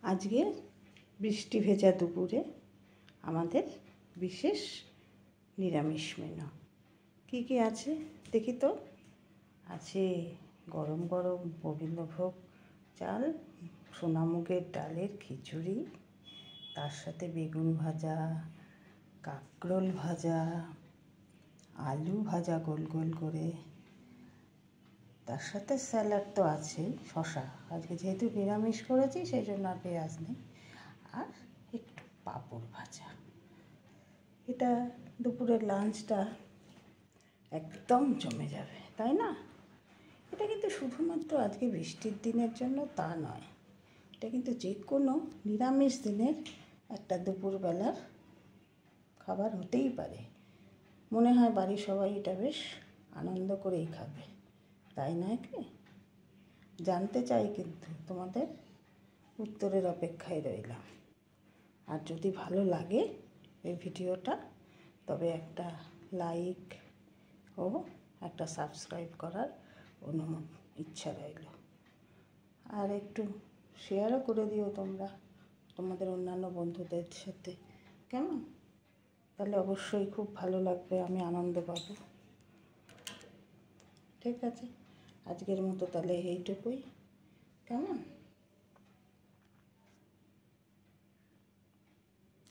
আজকে বৃষ্টি ভেজা দুপুরে আমাদের বিশেষ নিরামিষ মেনু কী কী আছে দেখি তো। আছে গরম গরম গোবিন্দভোগ চাল, সোনামুগের ডালের খিচুড়ি, তার সাথে বেগুন ভাজা, কাঁকরোল ভাজা, আলু ভাজা গোল গোল করে, তার সাথে স্যালাড তো আছেই, শশা। আজকে যেহেতু নিরামিষ করেছি সেই জন্য আর পেঁয়াজ নেই, আর একটু পাঁপড় ভাজা। এটা দুপুরের লাঞ্চটা একদম জমে যাবে, তাই না? এটা কিন্তু শুধুমাত্র আজকে বৃষ্টির দিনের জন্য তা নয়, এটা কিন্তু যে কোনো নিরামিষ দিনের একটা দুপুরবেলার খাবার হতেই পারে। মনে হয় বাড়ির সবাই এটা বেশ আনন্দ করেই খাবে, তাই নয় কি? জানতে চাই, কিন্তু তোমাদের উত্তরের অপেক্ষায় রইলাম। আর যদি ভালো লাগে এই ভিডিওটা, তবে একটা লাইক ও একটা সাবস্ক্রাইব করার ইচ্ছা রইল। আর একটু শেয়ারও করে দিও তোমরা তোমাদের অন্যান্য বন্ধুদের সাথে, কেমন? তাহলে অবশ্যই খুব ভালো লাগবে, আমি আনন্দ পাবো। ঠিক আছে, আজকের মতো তাহলে এইটুকুই, কেমন?